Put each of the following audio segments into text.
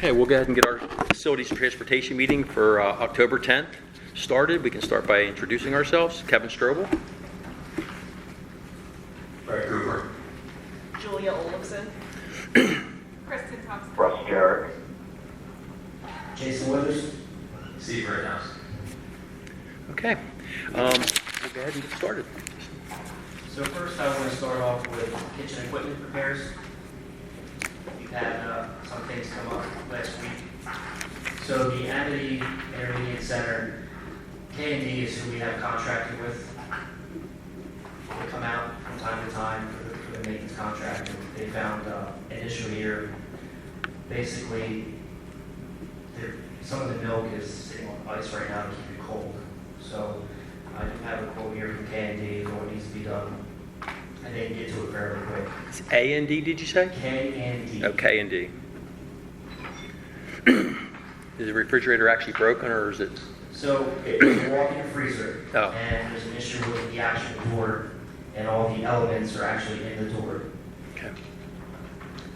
Okay, we'll go ahead and get our facilities and transportation meeting for October 10th started. We can start by introducing ourselves. Kevin Strobel. Brett Cooper. Julia Olafson. Kristen Thompson. Russ Jarrett. Jason Withers. Steve Rittenhouse. Okay, we'll go ahead and get started. So first I want to start off with kitchen equipment repairs. We've had some things come up last week. So the Amity Intermediate Center, K&D is who we have contracted with. They come out from time to time for the maintenance contract, and they found an issue here. Basically, some of the milk is sitting on ice right now to keep it cold. So I do have a quote here from K&D for what needs to be done. And they can get to it fairly quick. It's A&D, did you say? K&D. Oh, K&D. Is the refrigerator actually broken, or is it? So it's a walk-in freezer, Oh. and there's an issue with the actual door, and all the elements are actually in the door. Okay.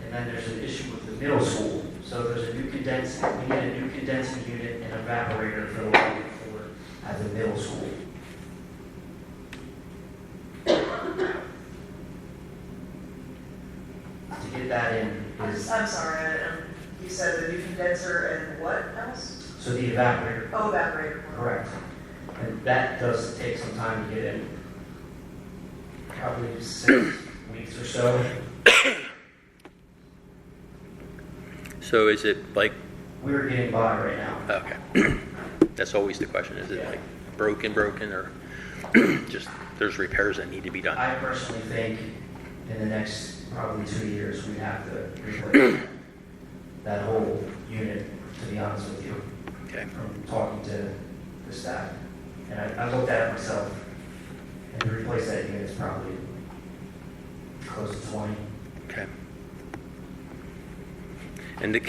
And then there's an issue with the middle school. So there's a new condensing, we need a new condensing unit and evaporator for the walk-in floor at the middle school. To get that in is, I'm sorry, you said the new condenser and what else? so the evaporator. Oh, evaporator. Correct. And that does take some time to get in. Probably 6 weeks or so. So is it like, We're getting by right now. okay. That's always the question. Is it like broken, or just there's repairs that need to be done? I personally think in the next probably 2 years, we'd have to replace that whole unit, to be honest with you, Okay. from talking to the staff. And I looked at it myself, and to replace that unit is probably close to 20. Okay. And the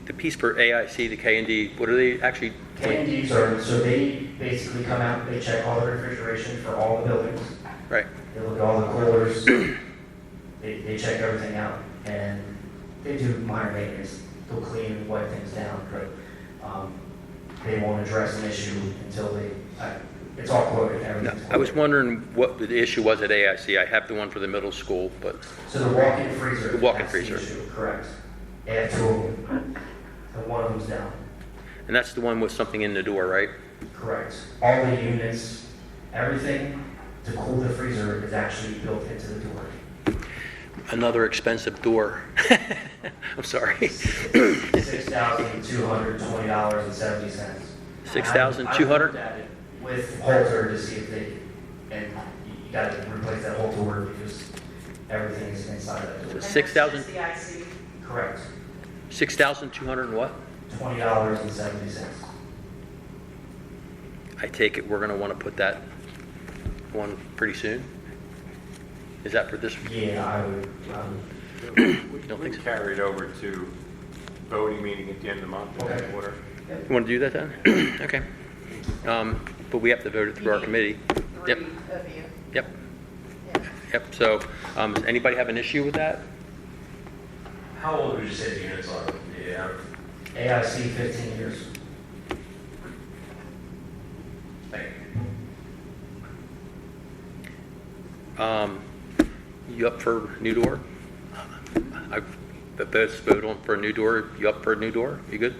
the piece for AIC, the K&D, what are they actually? K&Ds are, so they basically come out, they check all the refrigeration for all the buildings. Right. They look at all the coolers, they check everything out, and they do minor maintenance. They'll clean and wipe things down, but they won't address an issue until it's all quoted. No, Everything's I was quoted. wondering what the issue was at AIC. I have the one for the middle school, but So the walk-in freezer. The walk-in that's freezer. issue, correct. They have 2 of them, and one of them's down. and that's the one with something in the door, right? Correct. All the units, everything to cool the freezer is actually built into the door. Another expensive door. I'm sorry. $6,220.70. $6,200? I looked at it with Holter to see if they, and you got to replace that whole door because everything is inside that door. And 6,000? that's just the IC. Correct. 6,200 and what? $20.70. I take it we're going to want to put that one pretty soon. Is that for this? Yeah, I would. You don't think so? Carry it over to voting meeting at the end of the month in Okay. that order. You want to do that then? Okay. But we have to vote it through our committee. Yep. 3 of you. Yep. Yeah. Yep. So, does anybody have an issue with that? How old would you say the units are? Yeah. AIC 15 years. Thank you. You up for new door? I vote on for a new door. You up for a new door? You good?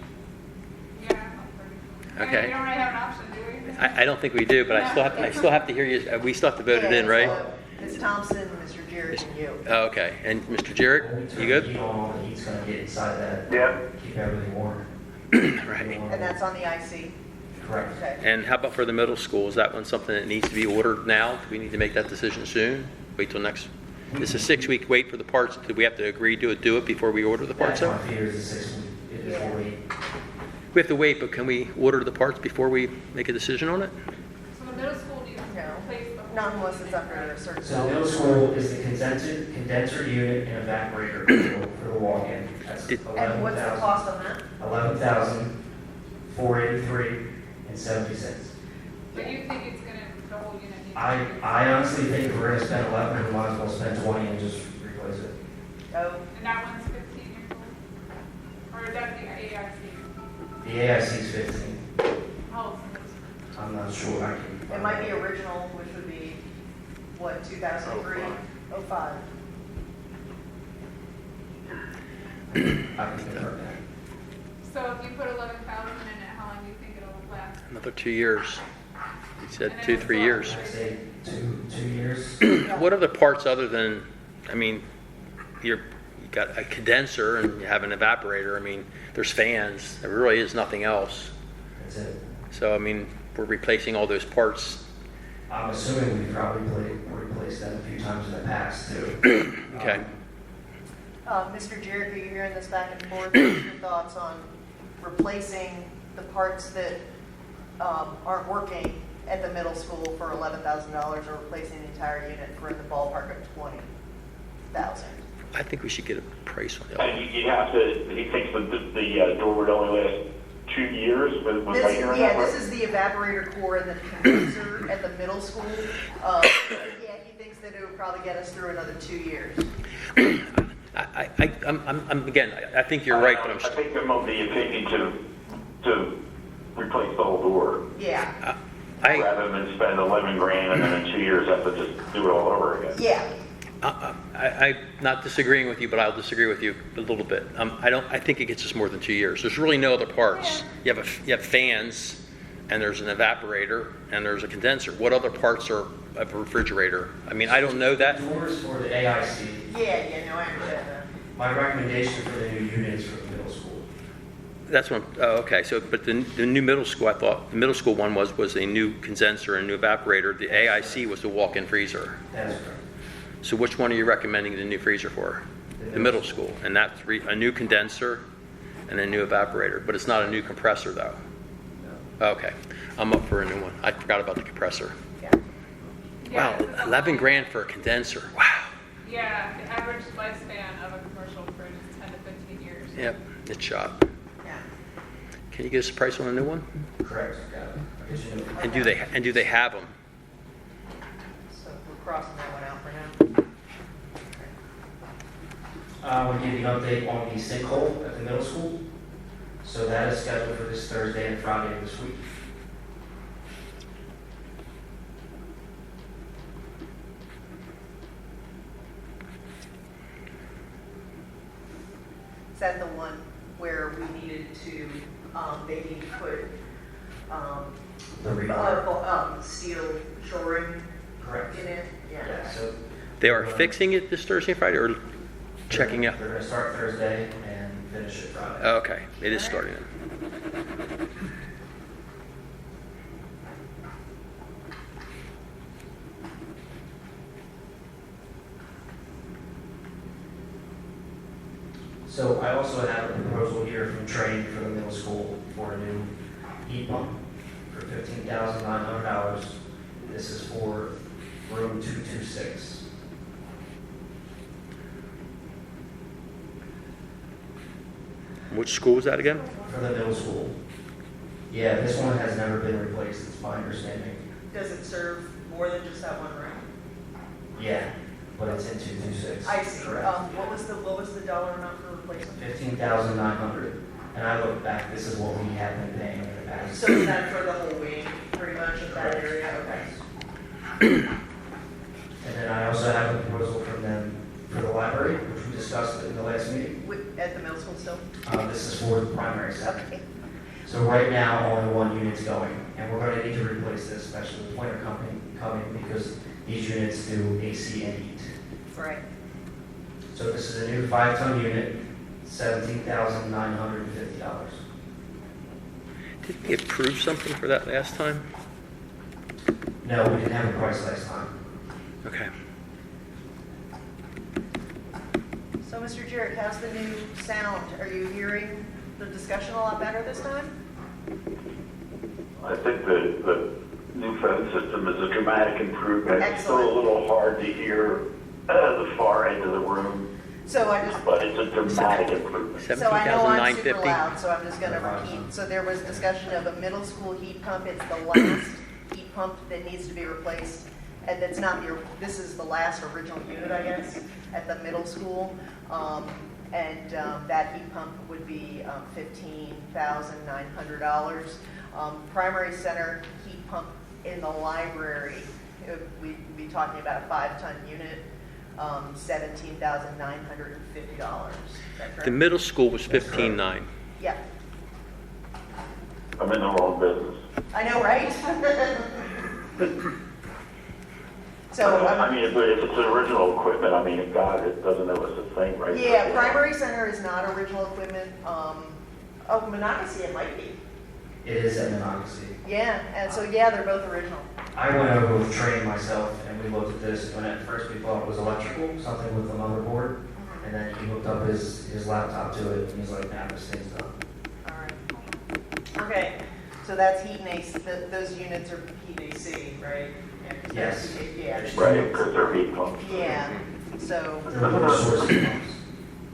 Yeah, I'm up for it. Okay. We don't really have an option, do we? I don't think we do, but I still have to hear you. We still have to vote it in, right? Ms. Thompson, Mr. Jarrett, and you. Oh, okay. And Mr. Jarrett, you The good? heat on, the heat's going to get inside that. Yeah. Keep everything warm. Right. And that's on the IC? Correct. Okay. And how about for the middle school? Is that one something that needs to be ordered now? Do we need to make that decision soon? Wait till next? It's a 6-week wait for the parts. Do we have to agree to do it before we order the parts? That's Out? my fear is a 6 week. It is a week. We have to wait, but can we order the parts before we make a decision on it? So the middle school needs to No. replace the whole. Not unless it's under a certain. So the middle school is the condenser unit and evaporator for the walk-in. That's Did- And what's the cost on that? $11,483.70. But you think it's gonna, the whole unit needs? I honestly think if we're gonna spend 11, we might as well spend 20 and just replace it. Oh, And that one's 15 years old? Or Or is that the AIC? The AIC is 15. How old is the middle school? I'm not sure. I can. It might be original, which would be, what, 2003? 05. I can confirm that. So if you put 11,000 in it, how long do you think it'll last? Another 2 years. He said And then 2, it's 3 all- years. I'd say two years. What other parts other than, I mean, you got a condenser and you have an evaporator. I mean, there's fans. There really is nothing else. That's it. So, I mean, we're replacing all those parts. I'm assuming we probably replaced them a few times in the past too. Okay. Mr. Jarrett, are you hearing this back and forth? What's your thoughts on replacing the parts that aren't working at the middle school for $11,000 or replacing the entire unit for the ballpark of $20,000? I think we should get a price on it. And you have to, he thinks that the door would only last 2 years, was I hearing that This right? is the evaporator core and the condenser at the middle school. Yeah, he thinks that it would probably get us through another 2 years. I think you're right, but I think I'm of the opinion to replace the whole door, Yeah, rather than spend 11 grand and then in 2 years have to just do it all over again. yeah. I'm not disagreeing with you, but I'll disagree with you a little bit. I think it gets us more than 2 years. There's really no other parts. You have fans, and there's an evaporator, and there's a condenser. What other parts are of a refrigerator? I mean, I don't know that. Doors for the AIC. Yeah, no, I understand that. My recommendation for the new unit is for the middle school. That's what. Okay. So, but the new middle school, I thought the middle school one was a new condenser and a new evaporator. The AIC was the walk-in freezer. That is correct. So, which one are you recommending the new freezer for? The middle school, and that's a new condenser and a new evaporator, but it's not a new compressor though. No. Okay, I'm up for a new one. I forgot about the compressor. Yeah. Wow, Yeah, 11 grand for a condenser. Wow. Yeah, the average lifespan of a commercial fridge is 10 to 15 years. Yep, it's shot. Yeah. Can you give us a price on a new one? Correct. Got it. I'll get you a new one. And do they have them? So we're crossing that one out for now. I want to give you an update on the sinkhole at the middle school. So that is scheduled for this Thursday and Friday of this week. Is that the one where we needed to, maybe put, The rebar. steel shoring Correct. in it? Yeah, so. They are fixing it this Thursday and Friday, or checking out? They're going to start Thursday and finish it Friday. Okay, it is starting. So I also have a proposal here from Train for the middle school for a new heat pump for $15,900. This is for room 226. Which school was that again? For the middle school. Yeah, this one has never been replaced, it's my understanding. Does it serve more than just that one room? Yeah, but it's in 226. I see. Correct. What was the dollar amount for replacement? 15,900. And I look back, this is what we have been paying in the past. So is that for the whole wing, pretty much of that area? Okay. And then I also have a proposal from them for the library, which we discussed in the last meeting. At the middle school still? This is for the primary center. Okay. So right now, only one unit's going, and we're going to need to replace this, especially with winter coming, because these units do AC and heat. Right. So this is a new 5-ton unit, $17,950. Did we approve something for that last time? No, we didn't have a price last time. Okay. So, Mr. Jarrett, how's the new sound? Are you hearing the discussion a lot better this time? I think the new phone system is a dramatic improvement. It's still a Excellent. little hard to hear the far end of the room, So I just, but it's a dramatic improvement. so I know I'm super 17,950? loud, so I'm just gonna repeat. So there was discussion of a middle school heat pump. It's the last heat pump that needs to be replaced. And that's not this is the last original unit, I guess, at the middle school. And that heat pump would be $15,900. Primary center heat pump in the library, we'd be talking about a 5-ton unit, $17,950. Is that correct? The middle school was 15.9. Yeah, I'm in the wrong business. I know, right? So, I mean, if it's original equipment, I mean, God, it doesn't know it's a thing, right? yeah, primary center is not original equipment. Monocacy it might be. It is at Monocacy. Yeah, and so, yeah, they're both original. I went over with Trey and myself, and we looked at this, and at first we thought it was electrical, something with the motherboard, and then he hooked up his laptop to it, and he's like, nah, this thing's done. All right. Okay, so that's heat and AC, those units are heat and AC, right? Yeah, 'cause Yes. that's- Yeah, Right, because they're heat pumps. yeah, so, They're water source heat pumps.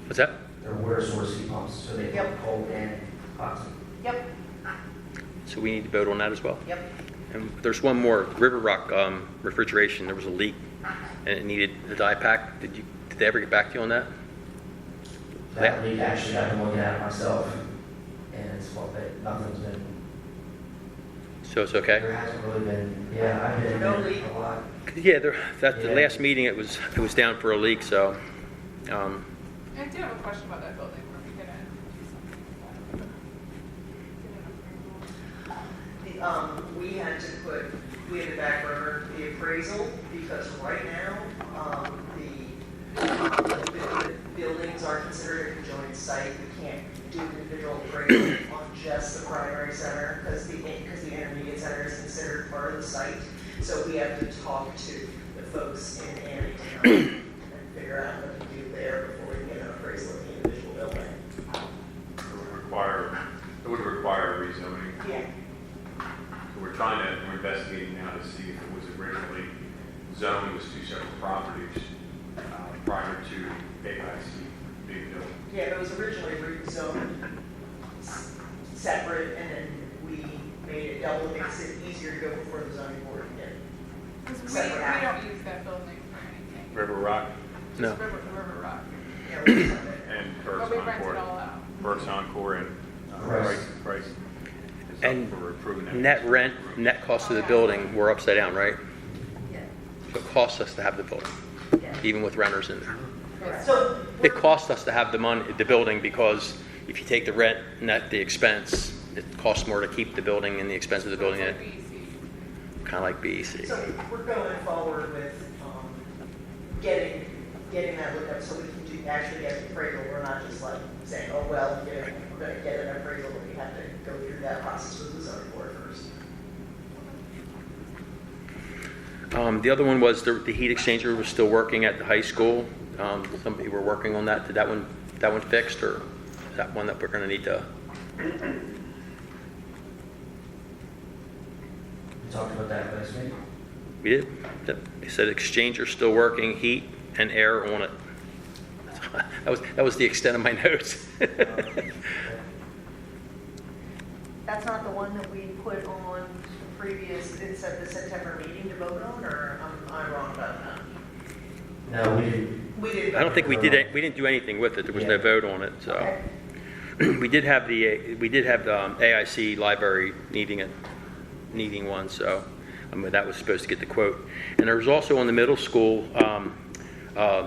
What's that? They're water source heat pumps, so they Yep. pump cold and hot. yep, So we need to vote on that as well. yep. And there's one more, River Rock refrigeration, there was a leak and it needed a dye pack. Did they ever get back to you on that? That leak, actually, I've been looking at it myself, and it's, well, nothing's been, So it's okay? there hasn't really been, yeah, I've been in No it leak. a lot. Yeah, the Yeah. last meeting, it was down for a leak, so, I do have a question about that building. Were we gonna do something with that? We had to back burner the appraisal, because right now, the buildings are considered a conjoined site. We can't do individual appraisal on just the primary center, because the intermediate center is considered part of the site. So we have to talk to the folks in Annington and figure out what to do there before we get an appraisal of the individual building. It would require rezoning. Yeah. So we're investigating now to see if it was originally zoned as two separate properties prior to AIC being built. Yeah, it was originally rezoned separate, and then we made it double, makes it easier to go before the zoning board again. Because we Separate don't use that building for anything. River Rock no. Just River Rock. Yeah, we rezoned it. and But Burke's we rent it Encore. all out. Burke's Encore and Price. is up And for approving that. net cost of the building, we're upside down, right? Yeah. So it costs us to have the building, Yeah. even with renters in there. So, It costs us to have the building, because if you take the rent, net the expense, it costs more to keep the building and the expense of the building, It's like BEC. kind of like BEC. so we're going forward with getting that looked up, so we can actually get the appraisal. We're not just like saying, oh, well, we're going to get an appraisal, but we have to go through that process with the zoning board first. The other one was the heat exchanger was still working at the high school. Somebody were working on that. Did that one fixed, or is that one that we're going to need to? We talked about that last meeting. We did. They said exchanger still working, heat and air on it. That was the extent of my notes. That's not the one that we put on previous, the September meeting to vote on, or am I wrong about that? No, we didn't. We did. I don't think we did it. We didn't do anything with it. There was no Yeah. vote on it. So Okay. we did have the AIC library needing one. So that was supposed to get the quote. And there was also on the middle school.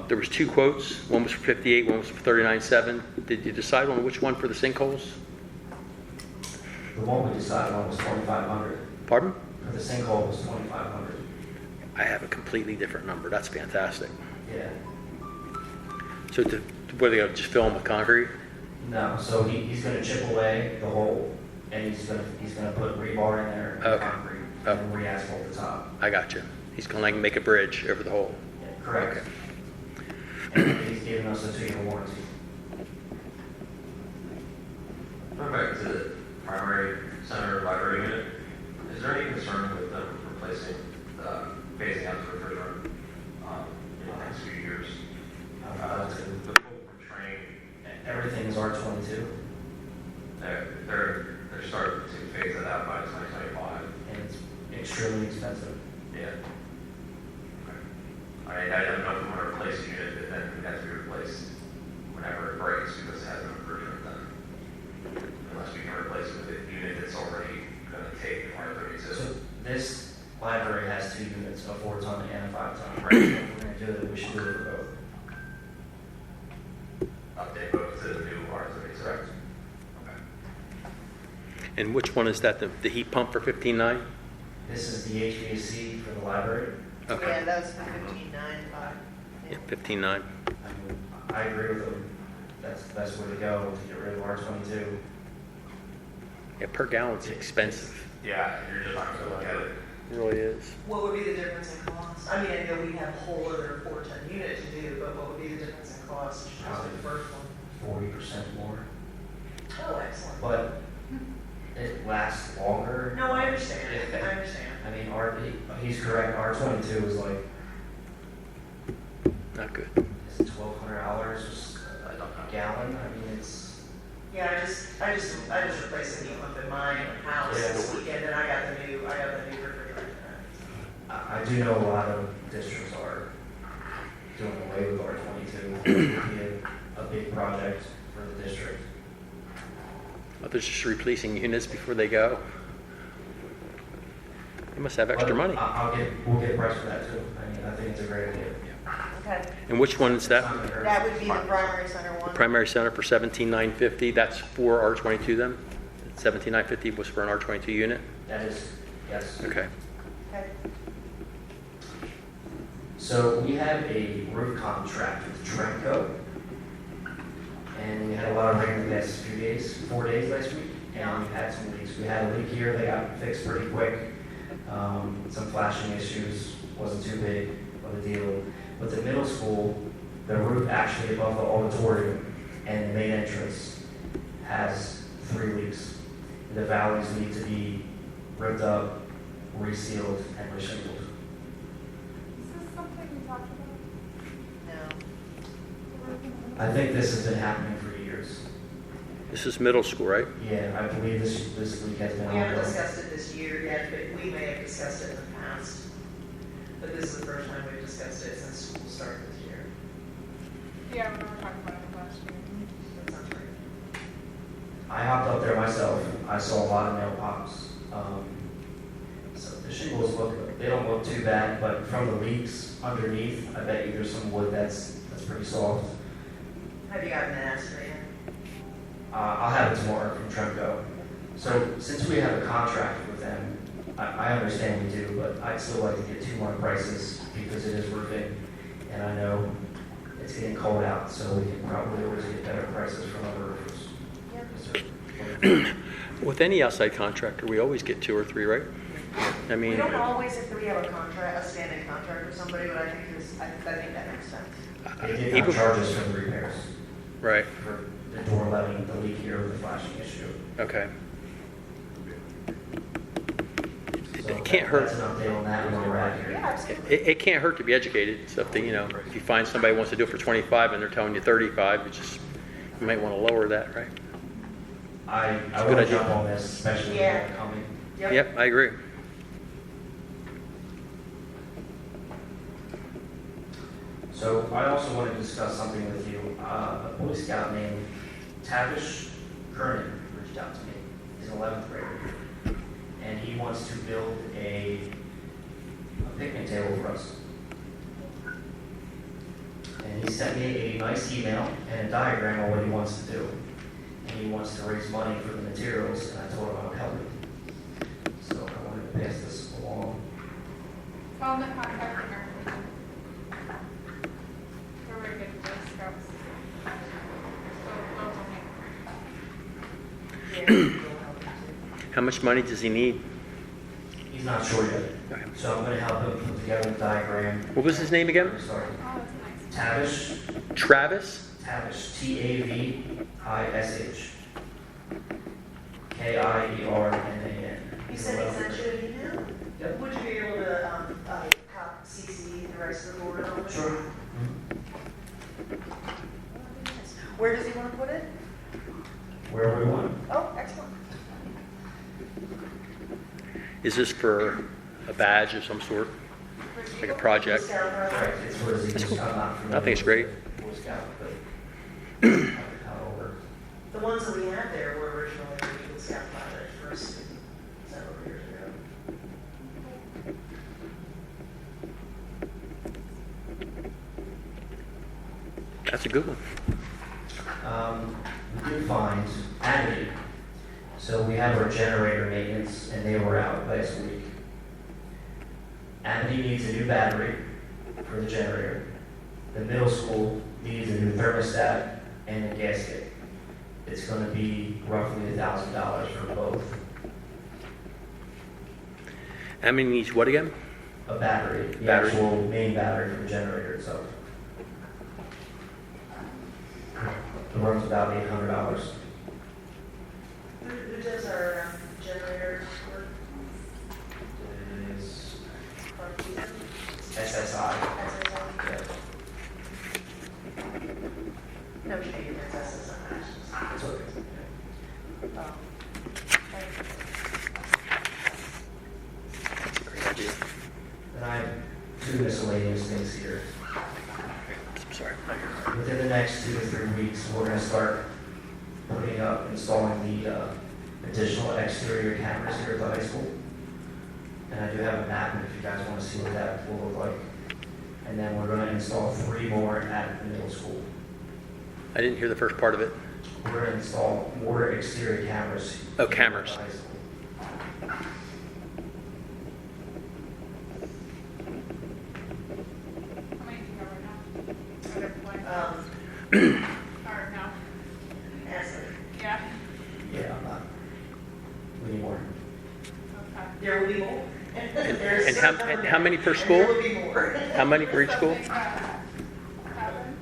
There was 2 quotes. One was for 58. One was for 39.7. Did you decide on which one for the sinkholes? The one we decided on was 2,500. Pardon? For the sinkhole was 2,500. I have a completely different number. That's fantastic. Yeah. So were they going to just fill them with concrete? No, so he's going to chip away the hole, and he's going to put rebar in there, and Okay. concrete, Oh. and re-asphalt the top. I got you. He's going to make a bridge over the hole. Yeah, correct. Okay. And he's giving us a 2-year warranty. Going back to the primary center library unit, is there any concern with them replacing, phasing out the refrigerant in the next few years? The full train, Everything is R22, they're starting to phase that out by 2025. and it's extremely expensive. Yeah. Okay. I don't know if we want to replace a unit, but then it has to be replaced whenever it breaks. This library has 2 units, a 4-ton and a 5-ton. Right? If we're going to do it, we should do it for both. Update both to the new R30, correct? Okay. And which one is that, the heat pump for 15.9? This is the HVAC for the library. Okay. Yeah, that was the 15.9.5. Yeah, 15.9. I mean, I agree with them. That's the best way to go, to get rid of R22. Yeah, per gallon's expensive. Yeah, you're just not gonna look at it. It really is. What would be the difference in cost? I mean, I know we have a whole other 4-ton unit to do, but what would be the difference in cost just for the first one? 40% more. Oh, excellent. But it lasts longer. No, I understand. I understand. I mean, he's correct. R22 is like, Not good. is it $1,200 a gallon? I mean, it's. Yeah, I just replaced the heat pump in my house Yeah. this weekend, and I got the new refrigerator. I do know a lot of districts are doing away with R22. It would be a big project for the district. Others just replacing units before they go. They must have extra But money. we'll get a price for that too. I mean, I think it's a great idea. Okay. And which one is It's that? not gonna hurt. That would be the primary center one. Primary center for 17,950. That's for R22 then? 17,950 was for an R22 unit? That is, yes. Okay. Okay. So we have a roof contract with Tremco, and we had a lot of rain the past few days, 4 days last week, and we had some leaks. We had a leak here, they got fixed pretty quick. Some flashing issues, wasn't too big of a deal. But the middle school, the roof actually above the auditorium and the main entrance has 3 leaks. The valleys need to be ripped up, resealed, and reshingled. Is this something we talked about? No. I think this has been happening for years. This is middle school, right? Yeah, I believe this week has been We haven't ongoing. discussed it this year yet, but we may have discussed it in the past. But this is the first time we've discussed it since school started this year. Yeah, we were talking about it last year. That sounds right. I hopped up there myself. I saw a lot of nail pops. So the shingles they don't look too bad, but from the leaks underneath, I bet you there's some wood that's pretty soft. Have you gotten an estimate yet? I'll have it tomorrow from Tremco. So since we have a contract with them, I understand we do, but I'd still like to get 2 more prices because it is roofing. And I know it's getting cold out, so we can probably always get better prices from other roofers. Yeah. With any outside contractor, we always get 2 or 3, right? I We mean, don't always, if we have a contract, a standing contract with somebody, but I think that makes sense. They did even- not charge us for the repairs, right, for the door letting, the leak here with the flashing issue. okay. So It can't hurt. That's an update on that where we're at Yeah, here. absolutely. It can't hurt to be educated, so if they, if you find somebody who wants to do it for 25 and they're telling you 35, you might want to lower that, right? I a want good to idea. jump on this, especially Yeah. with that coming. Yep, I agree. So I also want to discuss something with you. A Boy Scout named Tavish Kernan reached out to me. He's an 11th grader. And he wants to build a picnic table for us. And he sent me a nice email and a diagram of what he wants to do. And he wants to raise money for the materials, and I told him I would help him. So I wanted to pass this along. Tell them to contact American. They're very good Boy Scouts. So, How much money does he need? He's not sure yet. Okay. So I'm going to help him put together the diagram. What was his name again? Sorry. oh, that's nice. Tavish, Travis? Tavish, Kiernan. You said he sent you an email? Yep. Would you be able to, CC the rest of the board on it? Sure. Where does he want to put it? Where we want. Oh, excellent. Is this for a badge of some sort? Like a project? Scout project. Correct. It's for his Eagle Scout. I'm not familiar I think it's with great. Boy Scout, but how it all works. The ones that we had there were originally the Eagle Scout project for a student several years ago. That's a good one. We did find Amity. So we have our generator maintenance, and they were out last week. Amity needs a new battery for the generator. The middle school needs a new thermostat and a gasket. It's going to be roughly $1,000 for both. Amity needs what again? A battery, the Battery. actual main battery for the generator itself. It runs about $800. Who does our generator work? It is Carpenter? SSI. SSI? Yeah, No shade, that's SSI. it's okay. Um, That's a great idea. And I have two miscellaneous things here. I'm sorry. Within the next 2 to 3 weeks, we're going to start putting up, installing the additional exterior cameras here at the high school. And I do have a map if you guys want to see what that will look like. And then we're going to install 3 more at the middle school. I didn't hear the first part of it. We're going to install more exterior cameras. Oh, here at cameras. the high school. How many do you have right now? Are there blank? Or no? Ashley, Yeah, Yeah, I'm not. We need more. okay. there will be more. There's and certain how many per and school? There will be more. How many for each school? Something, happen?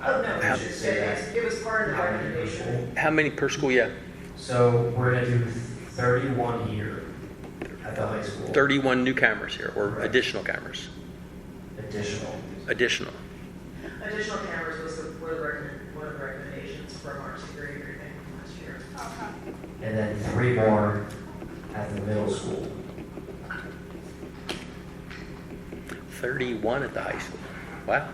Oh, no, How- it should say that. It was part of the How many per recommendation. school? How many per school? Yeah, So we're going to do 31 here at the high school. 31 new cameras here, or Correct. additional cameras. Additional. Additional. Additional cameras was one of the recommendations from our security briefing last year. Okay. And then 3 more at the middle school. 31 at the high school. Wow.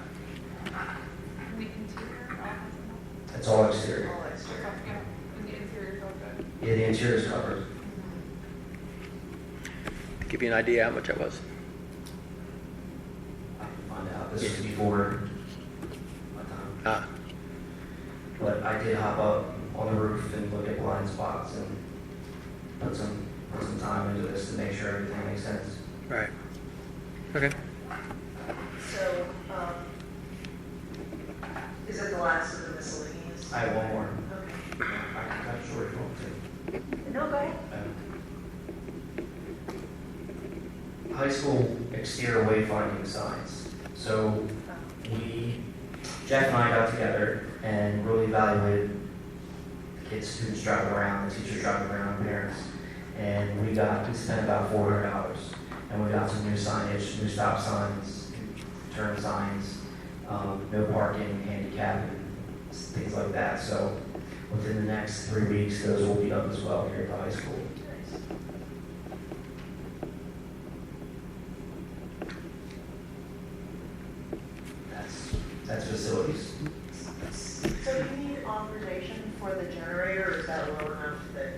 And the interior, all has It's all exterior. All that stuff. enough? Yeah, and the interior's all good. Yeah, the interior is covered. To give you an idea how much that was. I can find out. This was before my time. Ah, But I did hop up on the roof and look at blind spots and put some time into this to make sure everything makes sense. right. Okay. So, is it the last of the miscellaneous? I have one more. Okay. I can cut it short if you want to. No, go ahead. High school exterior wayfinding signs. So Jeff and I got together and really evaluated the kids, students driving around, the teachers driving around, parents, and we spent about $400, and we got some new signage, new stop signs, turn signs, no parking, handicap, and things like that. So within the next 3 weeks, those will be up as well here at the high school. That's facilities. So do you need authorization for the generator, or is that low enough that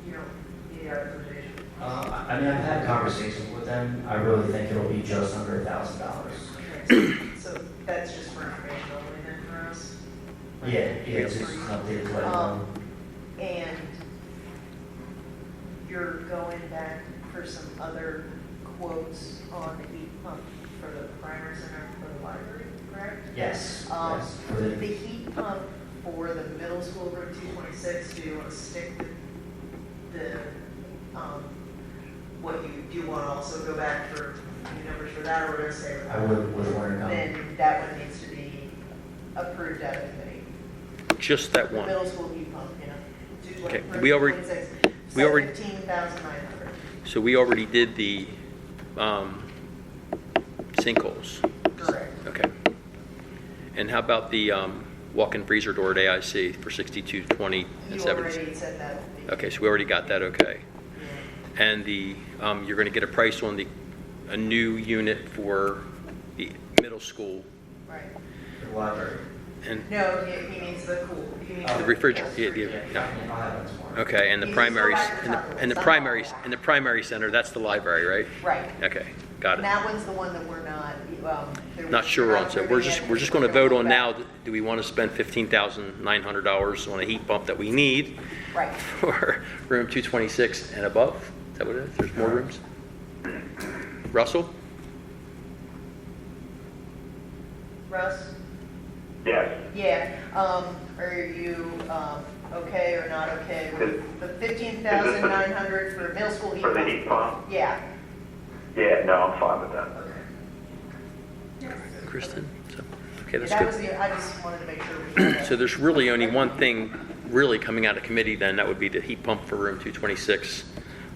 you don't need authorization? I mean, I've had conversations with them. I really think it'll be just under $1,000. Okay, so that's just for information only then for us? Yeah, it's just an update to let you know. And you're going back for some other quotes on the heat pump for the primary center for the library, correct? Yes, Um, yes. For The the- heat pump for the middle school room 226, do you want to stick with the, what you do want to also go back for new numbers for that, or we're going to say? I would want to know. Then that one needs to be approved out of committee. Just that The one. middle school heat pump, you know. Okay, we already- we already- 15,900. So we already did the sinkholes. Correct. Okay. And how about the walk-in freezer door at AIC for 6220 and You 70? already said that would be. Okay, so we already got that, okay. Yeah. And the, you're going to get a price on a new unit for the middle school Right. The library. and No, he needs the cool. he needs Oh. the refrigerator. Yeah, Yeah, yeah. I'll have that tomorrow. Okay, and the You just go primaries, back to the and the, top of and the it. primaries, and the primary center, that's the library, right? Right. Okay, got And it. that one's the one that we're not, there Not was sure on, so we're ground just moving going to in, vote on back. now, do we want to spend $15,900 on a heat pump that we need Right. for room 226 and above? Is that what it is? There's more rooms? Russell? Russ? Yes. Yeah, are you, okay or not okay with the 15,900 for middle school heat For pump? the heat pump? Yeah. Yeah, no, I'm fine with that. Okay. Kristen? So, okay, that's That was good. I just wanted to make sure we had that. So there's really only one thing really coming out of committee then, that would be the heat pump for room 226.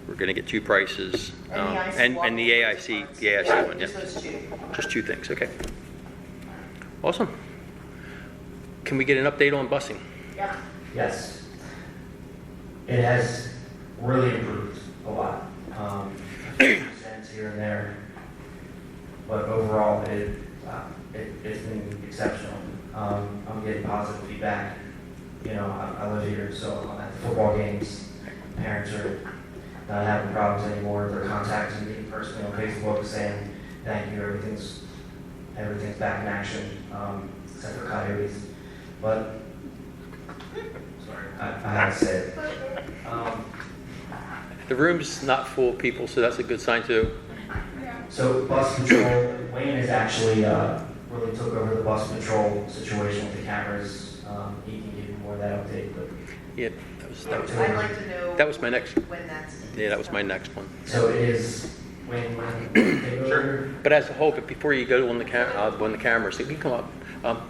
We're going to get two prices. And the And the AIC, parts. the AIC one, yeah. Just those two. Just two things, okay. Awesome. Can we get an update on busing? Yeah. Yes. It has really improved a lot. A few cents here and there, but overall, it's been exceptional. I'm getting positive feedback. You know, I live here, so I'm at the football games. Parents are not having problems anymore. They're contacting me personally on Facebook saying, "Thank you, everything's back in action, except for coyotes." But sorry, I had to say it. The room's not full of people, so that's a good sign too. Yeah. So bus patrol, Wayne has actually really took over the bus patrol situation with the cameras. He can give you more of that update, but Yeah, I'd like to know that was my next, when that's. yeah, that was my next one. so it is Wayne. Take over. But as a whole, but before you go on the cameras, you can come up.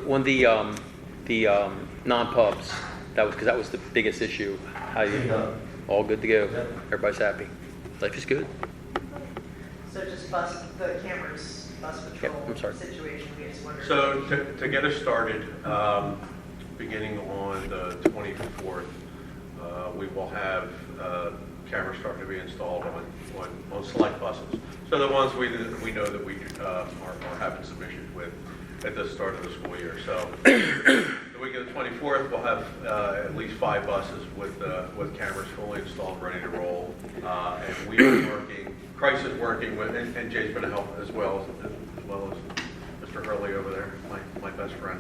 When the non-pubs, because that was the biggest issue. How Cleaned you, up. all good to go? Yep. Everybody's happy? Life is good? So just the cameras, bus patrol I'm sorry. situation, we just wondered. So to get us started, beginning on the 24th, we will have cameras starting to be installed on select buses. So the ones we know that we are having some issues with at the start of the school year. So the week of the 24th, we'll have at least 5 buses with cameras fully installed, ready to roll. And we are working, Christ is working with, and Jay's going to help as well as Mr. Hurley over there, my best friend,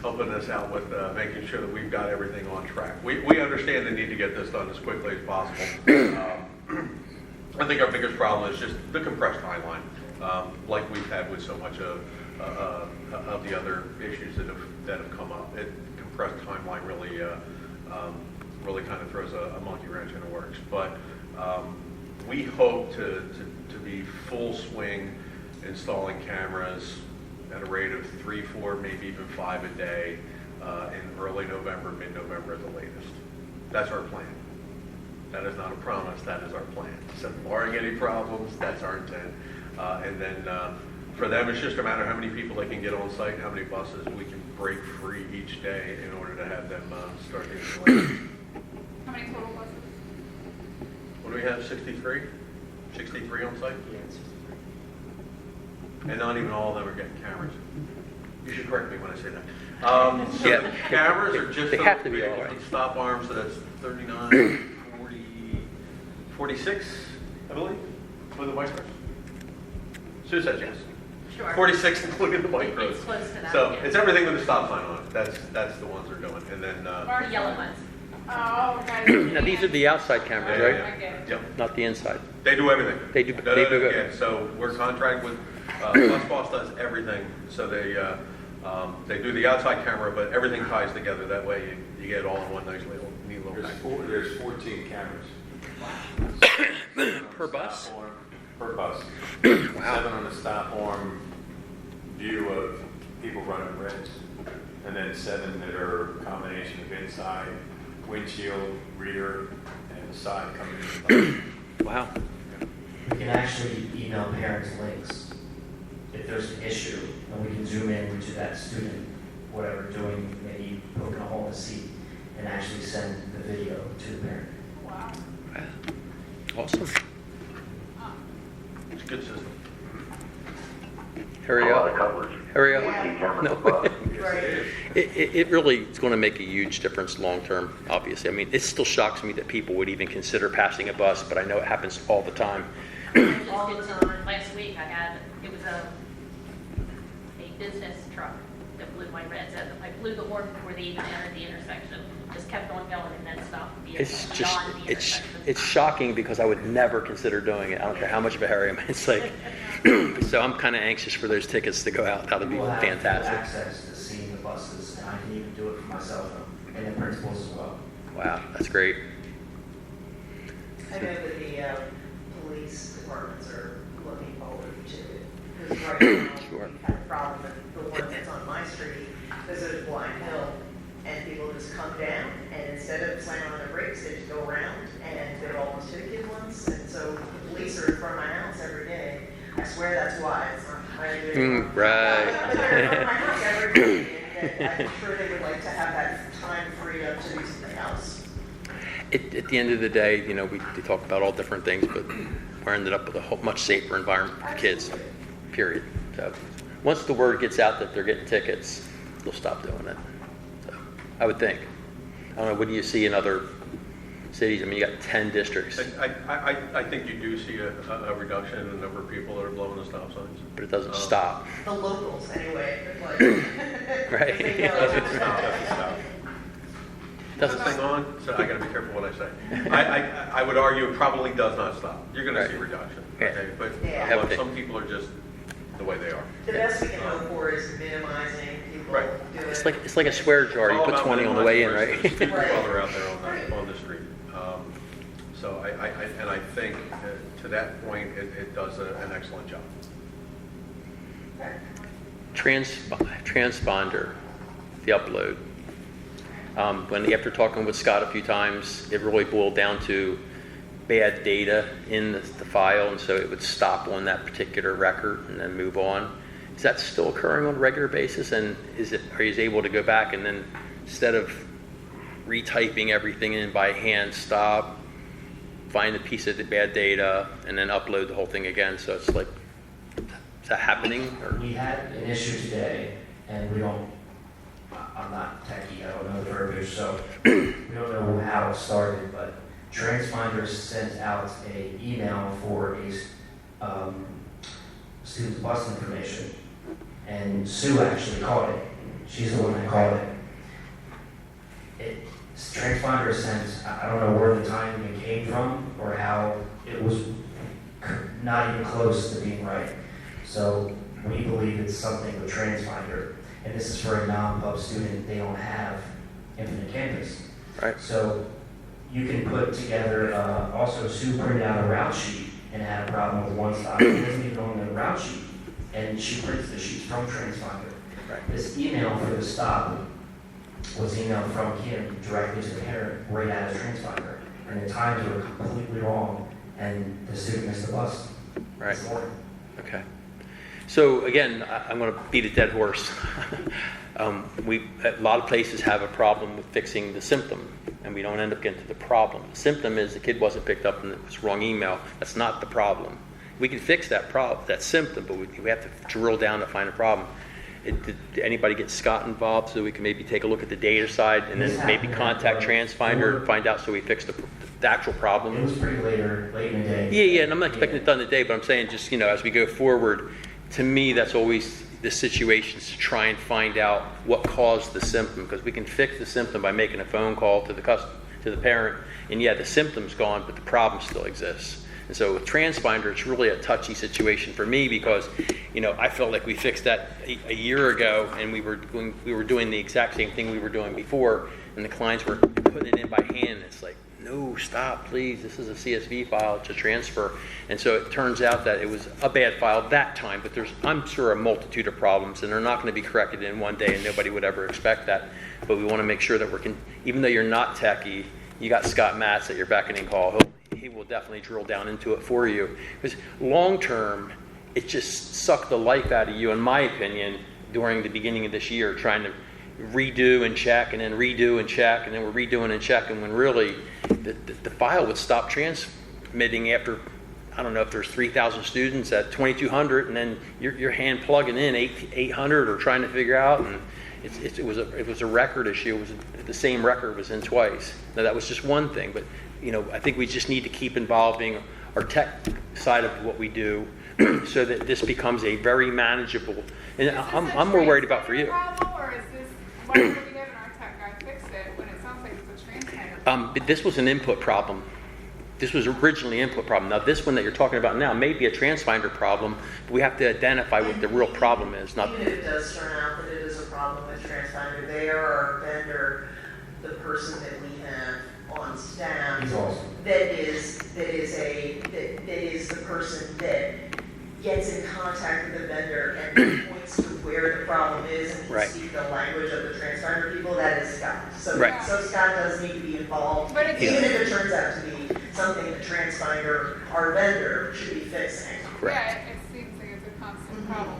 helping us out with making sure that we've got everything on track. We understand the need to get this done as quickly as possible. I think our biggest problem is just the compressed timeline, like we've had with so much of the other issues that have come up. Compressed timeline really kind of throws a monkey wrench in the works. But we hope to be full swing installing cameras at a rate of 3, 4, maybe even 5 a day in early November, mid-November at the latest. That's our plan. That is not a promise, that is our plan. So barring any problems, that's our intent. And then for them, it's just a matter of how many people they can get on site and how many buses we can break free each day in order to have them start the installation. How many total buses? What do we have, 63? 63 on site? And not even all of them are getting cameras. You should correct me when I say that. So Yeah. the cameras are just They on have to be all vehicles right. with stop arms, so that's 39, 40, 46, I believe, with the micros. Sue said yes. Sure. 46 including the micros. It's close to that, So yeah. it's everything with the stop sign on it. That's the ones they're doing. And then, Or yellow ones. Oh, okay. Now, these are the outside cameras, Yeah, right? yeah. I get it. yeah, Not the inside. they do everything. They do- No, they no, do no, it. yeah. So we're contracted with, Bus Boss does everything. So they do the outside camera, but everything ties together. That way you get it all in one nice little, neat little package. There's 14 cameras. Per bus? Stop arm, per bus. Wow. 7 on the stop arm view of people running reds, and then 7 that are a combination of inside, windshield, rear, and side coming in. Wow. We can actually email parents links if there's an issue, and we can zoom in to that student, whatever, doing, maybe poking a hole in the seat, and actually send the video to the parent. Wow. Awesome. It's a good system. Hurry A lot of up. coverage. Hurry up. 14 cameras No. per bus. Right. It really is going to make a huge difference long term, obviously. I mean, it still shocks me that people would even consider passing a bus, but I know it happens all the time. All the Just time. last week, it was a business truck that blew my reds out. I blew the horn before they even entered the intersection, just kept on going and then stopped the It's just, beyond the intersection. it's shocking because I would never consider doing it. I don't care how much of a hurry I'm in. It's like, so I'm kind of anxious for those tickets to go out. That would be We will have fantastic. access to seeing the buses, and I can even do it for my cell phone, and the principals as well. Wow, that's great. I know that the police departments are looking forward to it. Because right now, Sure. we've had a problem with the one that's on my street, because there's a blind hill, and people just come down, and instead of slamming on their brakes, they just go around, and they've almost hit a kid once, and so the police are in front of my house every day. I swear that's why, it's not my idea. Right. But they're in front of my house every day, and I'm sure they would like to have that time freed up to do something else. At the end of the day, you know, we talk about all different things, but we're ended up with a whole much safer environment for kids, period. So once the word gets out that they're getting tickets, they'll stop doing it. So I would think. I don't know, what do you see in other cities? I mean, you got 10 districts, I think you do see a reduction in the number of people that are blowing the stop signs. but it doesn't stop. The locals, anyway, like. Right. They know Doesn't it's not- stop. Doesn't This thing on, so I gotta be careful what I say. I would argue it probably does not stop. You're gonna see a reduction, okay? But Yeah. Okay. some people are just the way they are. The best we can hope for is minimizing people Right. doing. It's like a swear jar. You It's all put about 20 on the way in, minimizing right? risks. There's Right. people while they're out there Right. on the street. So I think to that point, it does an excellent job. Transponder, the upload. After talking with Scott a few times, it really boiled down to bad data in the file, and so it would stop on that particular record and then move on. Is that still occurring on a regular basis? And are you able to go back and then, instead of retyping everything in by hand, stop, find the piece of the bad data, and then upload the whole thing again? So it's like, is that happening? Or? We had an issue today, and I'm not techie, I don't know the verbiage, so we don't know how it started, but Transfinder sent out an email for a student's bus information, and Sue actually caught it. She's the one that caught it. Transfinder sent, I don't know where the timing came from, or how it was not even close to being right. So we believe it's something with Transfinder, and this is for a non-pub student. They don't have Infinite Campus. Right. So you can put together, also Sue printed out a route sheet and had a problem with one stop. It wasn't even on the route sheet, and she prints the sheets from Transfinder. Right. This email for the stop was emailed from him directly to the parent right out of Transfinder, and the times were completely wrong, and the student missed the bus. Right. This morning. Okay. So again, I'm going to beat a dead horse. A lot of places have a problem with fixing the symptom, and we don't end up getting to the problem. The symptom is the kid wasn't picked up and it was wrong email. That's not the problem. We can fix that symptom, but we have to drill down to find a problem. Did anybody get Scott involved so we can maybe take a look at the data side and then maybe contact Transfinder and find out so we fix the actual problem? It was pretty late in the day. Yeah, and I'm not expecting it done today, but I'm saying just, as we go forward, to me, that's always the situation, is to try and find out what caused the symptom, because we can fix the symptom by making a phone call to the parent, and yeah, the symptom's gone, but the problem still exists. And so with Transfinder, it's really a touchy situation for me because, I felt like we fixed that a year ago, and we were doing the exact same thing we were doing before, and the clients were putting it in by hand. It's like, no, stop, please. This is a CSV file. It's a transfer. And so it turns out that it was a bad file that time, but there's, I'm sure, a multitude of problems, and they're not going to be corrected in one day, and nobody would ever expect that. But we want to make sure that even though you're not techie, you got Scott Matz at your beckoning call. He will definitely drill down into it for you. Because long term, it just sucked the life out of you, in my opinion, during the beginning of this year, trying to redo and check, and then redo and check, and then we're redoing and checking, when really the file would stop transmitting after, I don't know if there's 3,000 students at 2,200, and then your hand plugging in 800 or trying to figure out, and it was a record issue. It was the same record was in twice. Now that was just one thing, but I think we just need to keep involving our tech side of what we do, so that this becomes a very manageable, and Is this I'm more worried about for translator you. problem, or is this, why are we having our tech guy fix it when it sounds like it's a translator problem? But this was an input problem. This was originally an input problem. Now, this one that you're talking about now may be a transfinder problem, but we have to identify what the real problem is, not. Even if it does turn out that it is a problem with TransFinder, they are our vendor, the person that we have on staff. He's awesome. That is the person that gets in contact with the vendor and points to where the problem is and can Right. speak the language of the TransFinder people, that is Scott. So, Right. so Scott does need to be involved, But it's- even if it turns out to be something that TransFinder, our vendor, should be fixing. Correct. Yeah, it seems like it's a constant problem.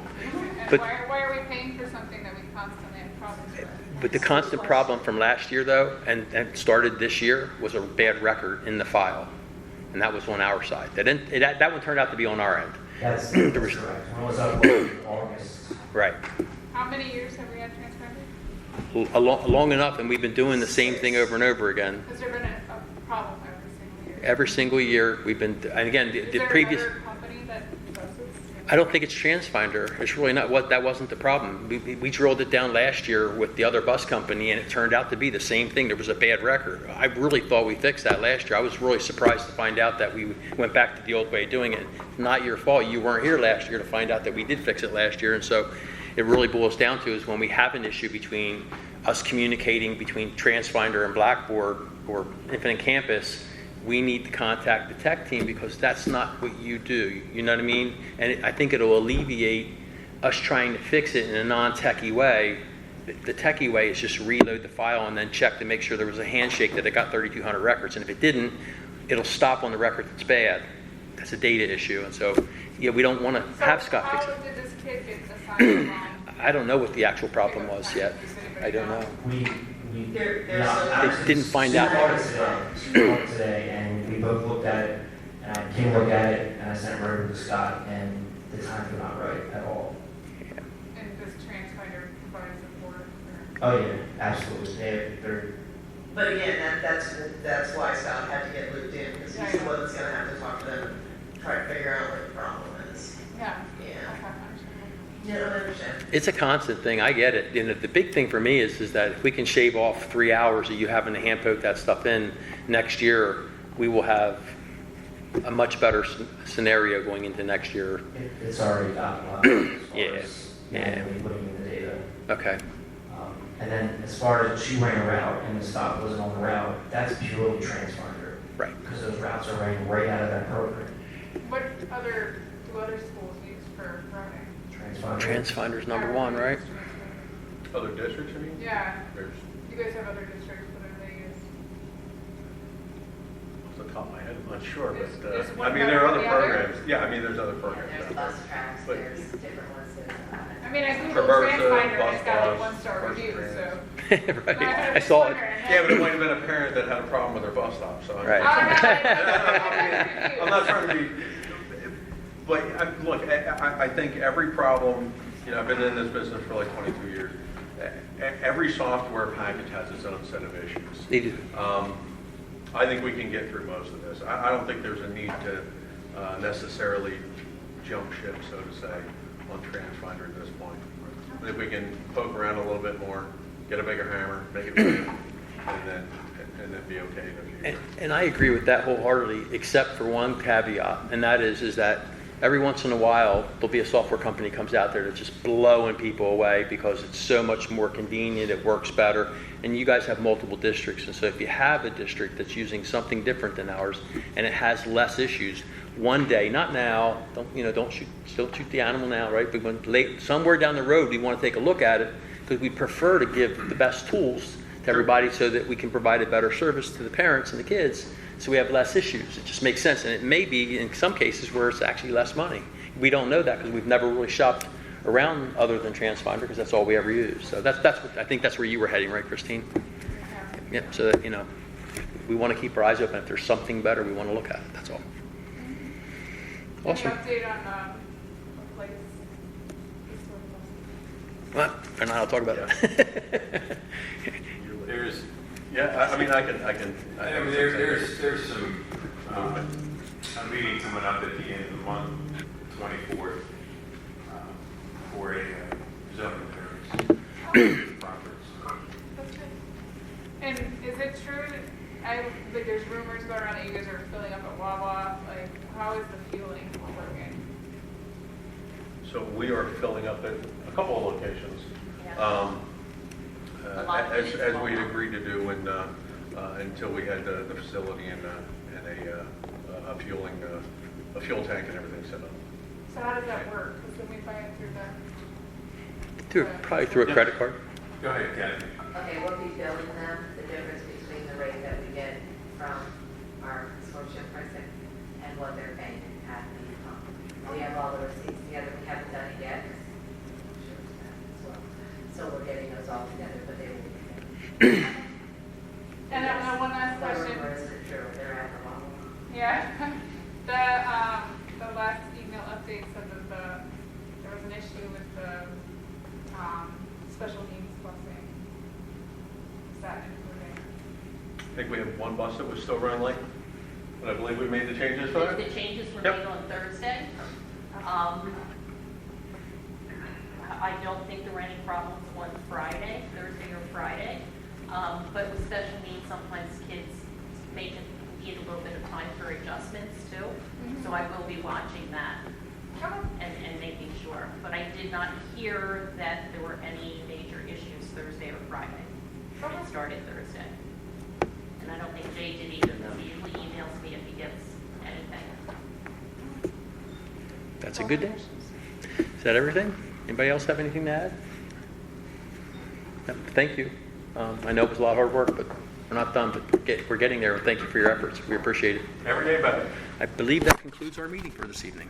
And But- why are we paying for something that we constantly have problems with? But the constant problem from last year, though, and started this year, was a bad record in the file. And that was on our side. That one turned out to be on our end. That's There correct. was- When it was up in August. Right. How many years have we had TransFinder? Long enough, and we've been doing the same thing over and over again. Has there been a problem every single year? Every single year, we've been, and again, Is the there previous, another company that does this? I don't think it's TransFinder. It's really not, that wasn't the problem. We drilled it down last year with the other bus company, and it turned out to be the same thing. There was a bad record. I really thought we fixed that last year. I was really surprised to find out that we went back to the old way of doing it. Not your fault. You weren't here last year to find out that we did fix it last year. And so it really boils down to is when we have an issue between us communicating between TransFinder and Blackboard or Infinite Campus, we need to contact the tech team because that's not what you do. You know what I mean? And I think it'll alleviate us trying to fix it in a non-techie way. The techie way is just reload the file and then check to make sure there was a handshake that it got 3,200 records. And if it didn't, it'll stop on the record that's bad. That's a data issue. And so, yeah, we don't want to have Scott fix it. How did this kid get assigned wrong? I don't know what the actual problem was yet. I don't know. We There's actually, They didn't find Sue out. called it today. Sue called it today, and we both looked at it, and I came look at it, and I sent it over to Scott, and the times were not right at all. And does TransFinder provide support? Or? Oh, yeah, absolutely. They're, But again, that's why Scott had to get looped in, because he's the one that's gonna have to talk to them and try to figure out what the problem is. Yeah. Yeah. Okay, understandable. You don't understand? It's a constant thing. I get it. The big thing for me is that if we can shave off 3 hours of you having to hand poke that stuff in next year, we will have a much better scenario going into next year. it's already gotten a lot as far Yeah, as yeah. manually putting in the data. Okay. And then as far as she ran a route and the stop wasn't on the route, that's purely TransFinder. Right. Because those routes are running right out of that program. What do other schools use for routing? TransFinder. TransFinder's number one, right? Other districts, I mean? Yeah. There's, You guys have other districts, what do they use? off the top of my head, I'm not sure, Is but, one I mean, there are better other than the other? programs. Yeah, I mean, there's other programs. There's out bus there. tracks, But- there's different ones, I mean, I Googled Traversa, TransFinder and it's got like bus, 1-star bus reviews, trans. so. Right. I saw it. Yeah, but it might have been a parent that had a problem with their bus stop, so. Right. I'm not trying to be, but look, I think every problem, you know, I've been in this business for like 22 years. Every software package has its own set of issues. They do. I think we can get through most of this. I don't think there's a need to necessarily jump ship, so to say, on TransFinder at this point. I think we can poke around a little bit more, get a bigger hammer, make it bigger, and then be okay in the future. And I agree with that wholeheartedly, except for one caveat, and that is that every once in a while, there'll be a software company comes out there that's just blowing people away because it's so much more convenient, it works better, and you guys have multiple districts, and so if you have a district that's using something different than ours, and it has less issues, one day, not now, don't shoot the animal now, right? But when somewhere down the road, we want to take a look at it, because we prefer to give the best tools to everybody so that we can provide a better service to the parents and the kids, so we have less issues. It just makes sense, and it may be in some cases where it's actually less money. We don't know that because we've never really shopped around other than TransFinder because that's all we ever use. So that's what I think that's where you were heading, right, Christine? Yep. So that we want to keep our eyes open. If there's something better, we want to look at it. That's all. Awesome. Any update on place? Well, and I'll talk about it. There's, yeah, I mean, I can. I mean, there's some a meeting coming up at the end of the month, 24th, for a zoning variance. Properties. That's good. And is it true, like there's rumors going around that you guys are filling up at Wawa, like how is the fueling working? So we are filling up at a couple of locations. Yeah. A lot of it is As we Wawa. agreed to do until we had the facility and a fuel tank and everything set up. So how does that work? Because then we buy it through the. Probably through a credit card. Go ahead, Kathy. Okay, we'll be billing them the difference between the rate that we get from our consortium pricing and what they're paying at the pump. We have all the receipts together, we haven't done it yet, 'cause I'm sure it's that as well. So we're getting those all together, but they will be paid. And then one last The question. rumor isn't true, they're at the level. Yeah, the last email update said that there was an issue with the, special needs busing. Is that including? I think we have one bus that was still running late, but I believe we made the changes for that. The changes were Yep. made on Thursday. I don't think there were any problems on Friday, Thursday or Friday. But with special needs, sometimes kids may need a little bit of time for adjustments too. So I will be watching that Okay. and making sure. But I did not hear that there were any major issues Thursday or Friday. It started Thursday. And I don't think Jay did either, though. He usually emails me if he gets anything. That's a good day. Is that everything? Anybody else have anything to add? Yep, thank you. I know it was a lot of hard work, but we're not done, but we're getting there, and thank you for your efforts. We appreciate it. Every day better. I believe that concludes our meeting for this evening.